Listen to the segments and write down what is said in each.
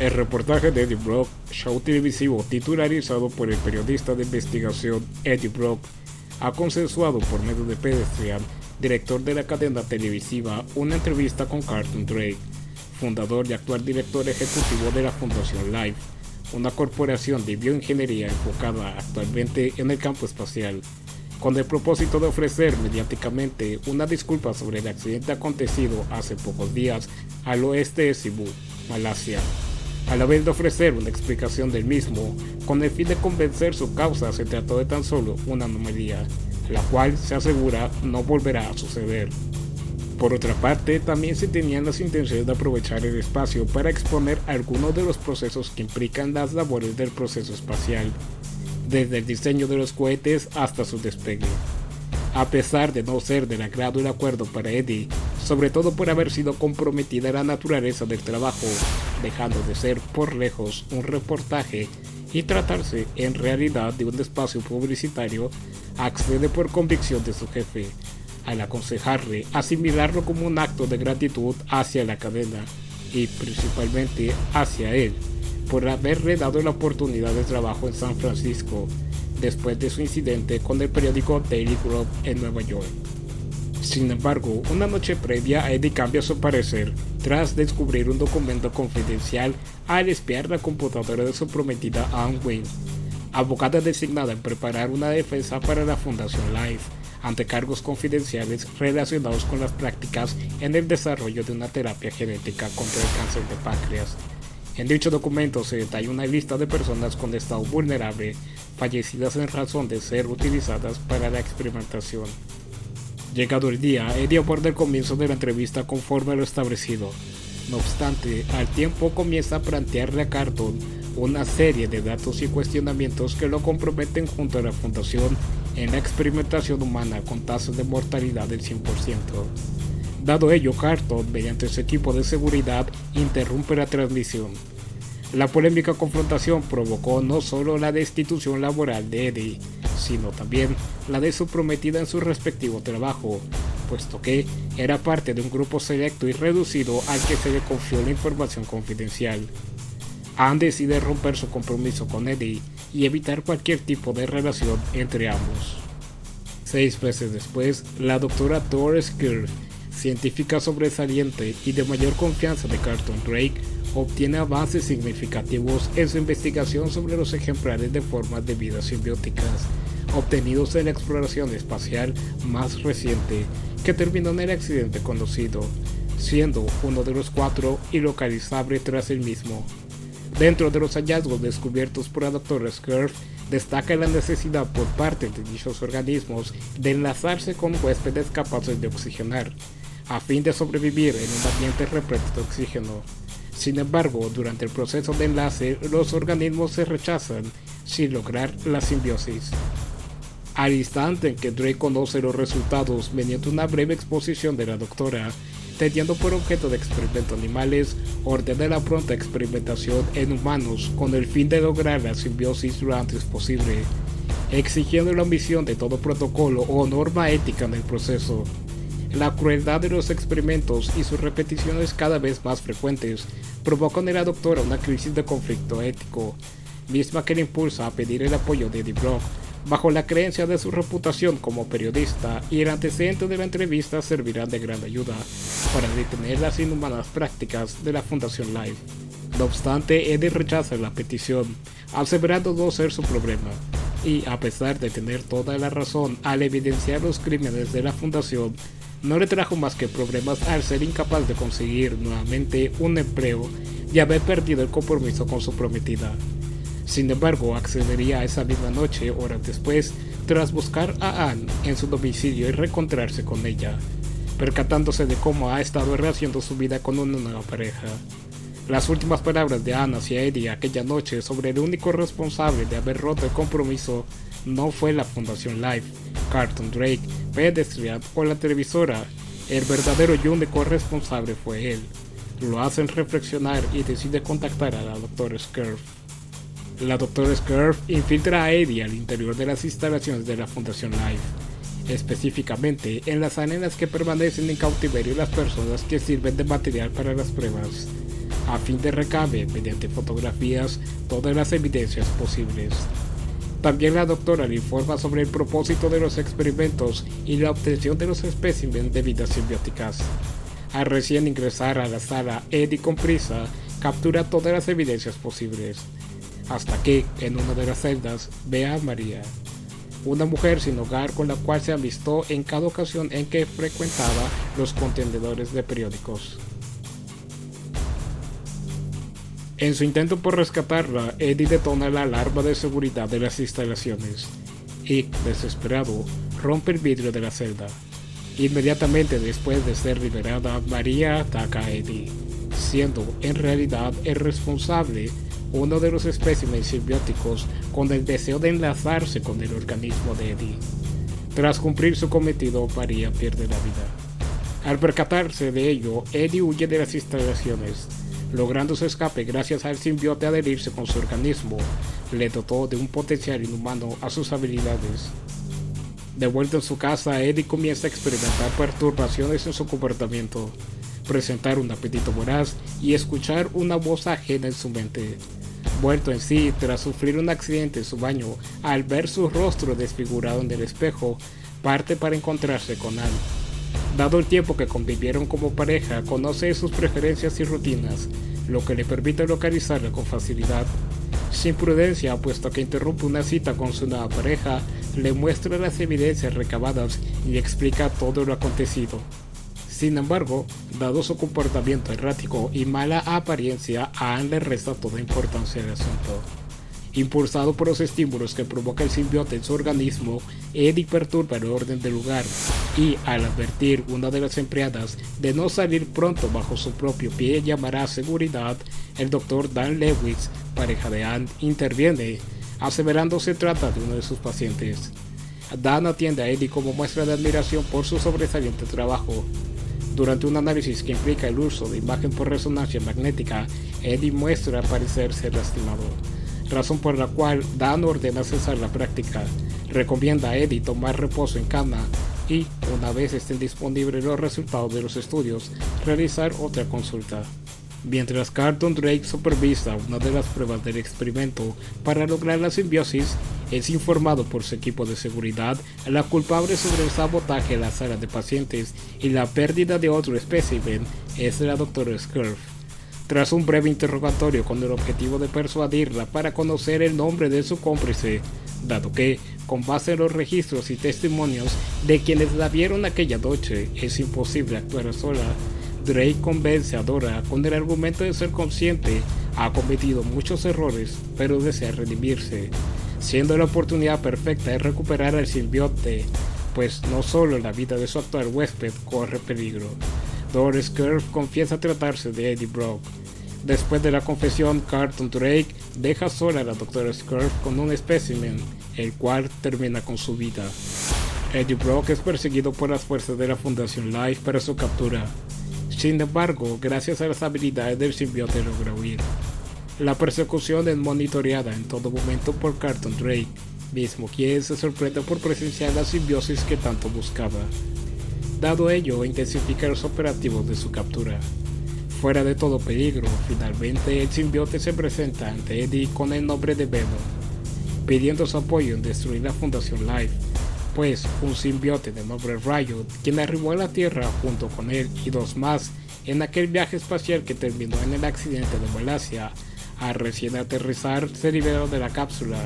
El reportaje de Eddie Brock, show televisivo titularizado por el periodista de investigación Eddie Brock, ha consensuado por medio de Pedestrian, director de la cadena televisiva, una entrevista con Carlton Drake, fundador y actual director ejecutivo de la Fundación Life, una corporación de bioingeniería enfocada actualmente en el campo espacial, con el propósito de ofrecer mediáticamente una disculpa sobre el accidente acontecido hace pocos días al oeste de Cebu, Malasia, a la vez de ofrecer una explicación del mismo, con el fin de convencer su causa se trató de tan solo una anomalía, la cual se asegura no volverá a suceder. Por otra parte, también se tenían las intenciones de aprovechar el espacio para exponer algunos de los procesos que implican las labores del proceso espacial, desde el diseño de los cohetes hasta su despegue. A pesar de no ser del agrado y el acuerdo para Eddie, sobre todo por haber sido comprometida la naturaleza del trabajo, dejando de ser por lejos un reportaje y tratarse en realidad de un espacio publicitario, accede por convicción de su jefe, al aconsejarle asimilarlo como un acto de gratitud hacia la cadena y principalmente hacia él, por haberle dado la oportunidad de trabajo en San Francisco, después de su incidente con el periódico Daily Grove en Nueva York. Sin embargo, una noche previa, Eddie cambia su parecer tras descubrir un documento confidencial al espiar la computadora de su prometida Anne Wynne, abogada designada en preparar una defensa para la Fundación Life ante cargos confidenciales relacionados con las prácticas en el desarrollo de una terapia genética contra el cáncer de páncreas. En dicho documento se detalla una lista de personas con estado vulnerable fallecidas en razón de ser utilizadas para la experimentación. Llegado el día, Eddie aborda el comienzo de la entrevista conforme a lo establecido. No obstante, al tiempo comienza a plantearle a Carlton una serie de datos y cuestionamientos que lo comprometen junto a la Fundación en la experimentación humana con tasas de mortalidad del 100%. Dado ello, Carlton, mediante su equipo de seguridad, interrumpe la transmisión. La polémica confrontación provocó no solo la destitución laboral de Eddie, sino también la de su prometida en su respectivo trabajo, puesto que era parte de un grupo selecto y reducido al que se le confió la información confidencial. Anne decide romper su compromiso con Eddie y evitar cualquier tipo de relación entre ambos. 6 meses después, la doctora Doris Kearns, científica sobresaliente y de mayor confianza de Carlton Drake, obtiene avances significativos en su investigación sobre los ejemplares de formas de vida simbióticas obtenidos en la exploración espacial más reciente, que terminó en el accidente conocido, siendo uno de los 4 ilocalizable tras el mismo. Dentro de los hallazgos descubiertos por la Dra. Kearns, destaca la necesidad por parte de dichos organismos de enlazarse con huéspedes capaces de oxigenar, a fin de sobrevivir en un ambiente repleto de oxígeno. Sin embargo, durante el proceso de enlace, los organismos se rechazan sin lograr la simbiosis. Al instante en que Drake conoce los resultados mediante una breve exposición de la doctora, teniendo por objeto de experimento animales, ordena la pronta experimentación en humanos con el fin de lograr la simbiosis lo antes posible, exigiendo la omisión de todo protocolo o norma ética en el proceso. La crueldad de los experimentos y sus repeticiones cada vez más frecuentes provocan en la doctora una crisis de conflicto ético, misma que le impulsa a pedir el apoyo de Eddie Brock, bajo la creencia de su reputación como periodista, y el antecedente de la entrevista servirán de gran ayuda para detener las inhumanas prácticas de la Fundación Life. No obstante, Eddie rechaza la petición, aseverando no ser su problema, y a pesar de tener toda la razón al evidenciar los crímenes de la Fundación, no le trajo más que problemas al ser incapaz de conseguir nuevamente un empleo y haber perdido el compromiso con su prometida. Sin embargo, accedería esa misma noche, horas después, tras buscar a Anne en su domicilio y reencontrarse con ella, percatándose de cómo ha estado rehaciendo su vida con una nueva pareja. Las últimas palabras de Anne hacia Eddie aquella noche sobre el único responsable de haber roto el compromiso no fue la Fundación Life, Carlton Drake, Pedestrian o la televisora. El verdadero y único responsable fue él. Lo hacen reflexionar y decide contactar a la Dra. Kearns. La Dra. Kearns infiltra a Eddie al interior de las instalaciones de la Fundación Life, específicamente en las arenas que permanecen en cautiverio las personas que sirven de material para las pruebas. a fin de recabar mediante fotografías todas las evidencias posibles. También la doctora le informa sobre el propósito de los experimentos y la obtención de los especímenes de vidas simbióticas. Al recién ingresar a la sala, Eddie con prisa captura todas las evidencias posibles, hasta que, en una de las celdas, ve a María, una mujer sin hogar con la cual se amistó en cada ocasión en que frecuentaba los contenedores de periódicos. En su intento por rescatarla, Eddie detona la alarma de seguridad de las instalaciones y, desesperado, rompe el vidrio de la celda. Inmediatamente después de ser liberada, María ataca a Eddie, siendo en realidad el responsable uno de los especímenes simbióticos con el deseo de enlazarse con el organismo de Eddie. Tras cumplir su cometido, María pierde la vida. Al percatarse de ello, Eddie huye de las instalaciones, logrando su escape gracias al simbionte adherirse con su organismo. Le dotó de un potencial inhumano a sus habilidades. De vuelta en su casa, Eddie comienza a experimentar perturbaciones en su comportamiento, presentar un apetito voraz y escuchar una voz ajena en su mente. Vuelto en sí tras sufrir un accidente en su baño, al ver su rostro desfigurado en el espejo, parte para encontrarse con Anne. Dado el tiempo que convivieron como pareja, conoce sus preferencias y rutinas, lo que le permite localizarla con facilidad. Sin prudencia, puesto que interrumpe una cita con su nueva pareja, le muestra las evidencias recabadas y explica todo lo acontecido. Sin embargo, dado su comportamiento errático y mala apariencia, a Anne le resta toda importancia al asunto. Impulsado por los estímulos que provoca el simbionte en su organismo, Eddie perturba el orden del lugar y, al advertir una de las empleadas de no salir pronto bajo su propio pie y llamará a seguridad, el Dr. Dan Lewis, pareja de Anne, interviene, aseverando se trata de uno de sus pacientes. Dan atiende a Eddie como muestra de admiración por su sobresaliente trabajo. Durante un análisis que implica el uso de imagen por resonancia magnética, Eddie muestra parecer ser lastimado, razón por la cual Dan ordena cesar la práctica, recomienda a Eddie tomar reposo en cama y, una vez estén disponibles los resultados de los estudios, realizar otra consulta. Mientras Carlton Drake supervisa una de las pruebas del experimento para lograr la simbiosis, es informado por su equipo de seguridad la culpable sobre el sabotaje en la sala de pacientes y la pérdida de otro espécimen es la doctora Scurf. Tras un breve interrogatorio con el objetivo de persuadirla para conocer el nombre de su cómplice, dado que, con base en los registros y testimonios de quienes la vieron aquella noche, es imposible actuar sola, Drake convence a Dora con el argumento de ser consciente, ha cometido muchos errores, pero desea redimirse, siendo la oportunidad perfecta de recuperar al simbionte, pues no solo la vida de su actual huésped corre peligro. Dora Scurf confiesa tratarse de Eddie Brock. Después de la confesión, Carlton Drake deja sola a la doctora Scurf con un espécimen, el cual termina con su vida. Eddie Brock es perseguido por las fuerzas de la Fundación Life para su captura. Sin embargo, gracias a las habilidades del simbionte logra huir. La persecución es monitoreada en todo momento por Carlton Drake, mismo quien se sorprende por presenciar la simbiosis que tanto buscaba. Dado ello, intensifica los operativos de su captura. Fuera de todo peligro, finalmente el simbionte se presenta ante Eddie con el nombre de Venom, pidiendo su apoyo en destruir la Fundación Life, pues un simbionte de nombre Riot, quien arribó a la Tierra junto con él y dos más en aquel viaje espacial que terminó en el accidente de Malasia, al recién aterrizar se liberó de la cápsula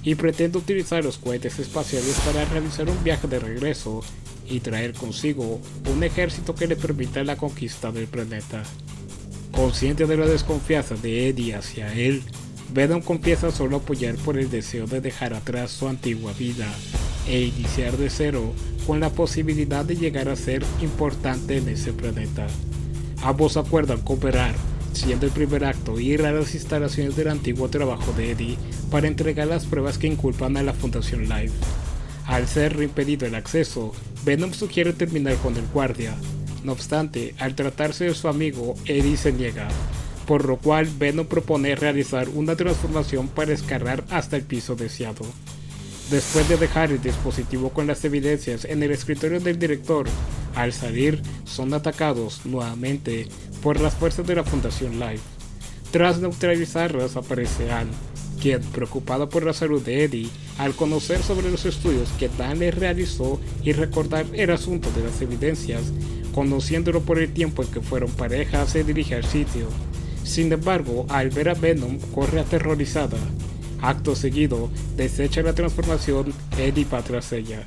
y pretende utilizar los cohetes espaciales para realizar un viaje de regreso y traer consigo un ejército que le permita la conquista del planeta. Consciente de la desconfianza de Eddie hacia él, Venom confiesa solo apoyar por el deseo de dejar atrás su antigua vida e iniciar de cero con la posibilidad de llegar a ser importante en ese planeta. Ambos acuerdan cooperar, siendo el primer acto ir a las instalaciones del antiguo trabajo de Eddie para entregar las pruebas que inculpan a la Fundación Life. Al ser impedido el acceso, Venom sugiere terminar con el guardia. No obstante, al tratarse de su amigo, Eddie se niega, por lo cual Venom propone realizar una transformación para escalar hasta el piso deseado. Después de dejar el dispositivo con las evidencias en el escritorio del director, al salir son atacados nuevamente por las fuerzas de la Fundación Life. Tras neutralizarlas aparece Ann, quien, preocupada por la salud de Eddie, al conocer sobre los estudios que Dan le realizó y recordar el asunto de las evidencias, conociéndolo por el tiempo en que fueron pareja, se dirige al sitio. Sin embargo, al ver a Venom, corre aterrorizada. Acto seguido, desecha la transformación, Eddie va tras ella.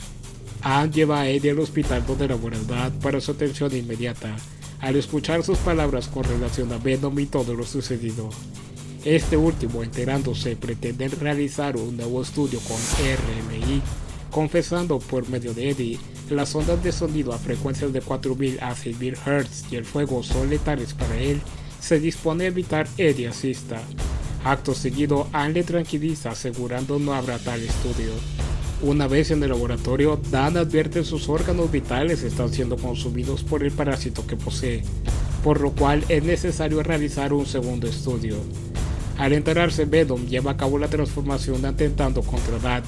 Ann lleva a Eddie al hospital donde labora Dan para su atención inmediata, al escuchar sus palabras con relación a Venom y todo lo sucedido. Este último, enterándose, pretende realizar un nuevo estudio con RMI, confesando por medio de Eddie las ondas de sonido a frecuencias de 4000 a 6000 Hz y el fuego son letales para él. Se dispone a evitar Eddie asista. Acto seguido, Ann le tranquiliza asegurando no habrá tal estudio. Una vez en el laboratorio, Dan advierte que sus órganos vitales están siendo consumidos por el parásito que posee, por lo cual es necesario realizar un segundo estudio. Al enterarse, Venom lleva a cabo la transformación atentando contra Dan,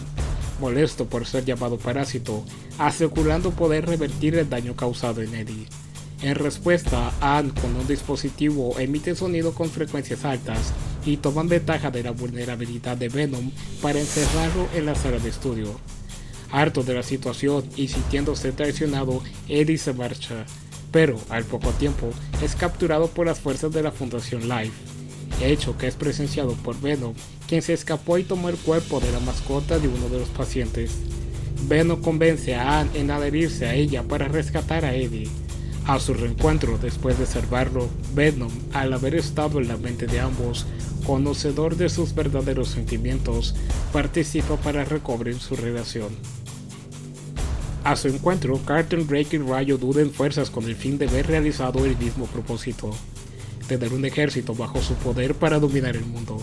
molesto por ser llamado parásito, asegurando poder revertir el daño causado en Eddie. En respuesta, Ann con un dispositivo emite sonido con frecuencias altas y toman ventaja de la vulnerabilidad de Venom para encerrarlo en la sala de estudio. Harto de la situación y sintiéndose traicionado, Eddie se marcha, pero al poco tiempo es capturado por las fuerzas de la Fundación Life, hecho que es presenciado por Venom, quien se escapó y tomó el cuerpo de la mascota de uno de los pacientes. Venom convence a Ann en adherirse a ella para rescatar a Eddie. A su reencuentro después de salvarlo, Venom, al haber estado en la mente de ambos, conocedor de sus verdaderos sentimientos, participa para recobrar su relación. A su encuentro, Carter, Drake y Rayo unen fuerzas con el fin de haber realizado el mismo propósito: tener un ejército bajo su poder para dominar el mundo.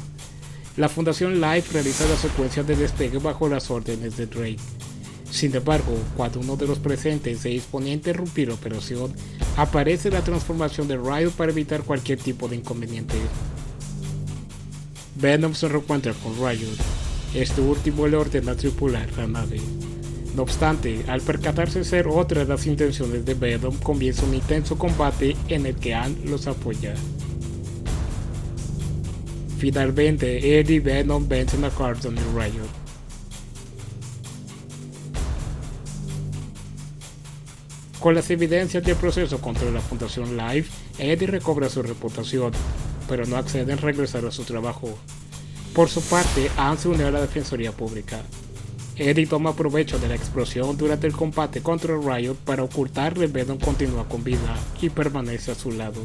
La Fundación Life realiza la secuencia de despegue bajo las órdenes de Drake. Sin embargo, cuando uno de los presentes se disponía a interrumpir la operación, aparece la transformación de Riot para evitar cualquier tipo de inconveniente. Venom se reencuentra con Riot. Este último le ordena tripular la nave. No obstante, al percatarse ser otra de las intenciones de Venom, comienza un intenso combate en el que Ann los apoya. Finalmente, Eddie y Venom vencen a Carson y Riot. Con las evidencias del proceso contra la Fundación Life, Eddie recobra su reputación, pero no accede en regresar a su trabajo. Por su parte, Ann se unió a la Defensoría Pública. Eddie toma provecho de la explosión durante el combate contra Riot para ocultar que Venom continúa con vida y permanece a su lado.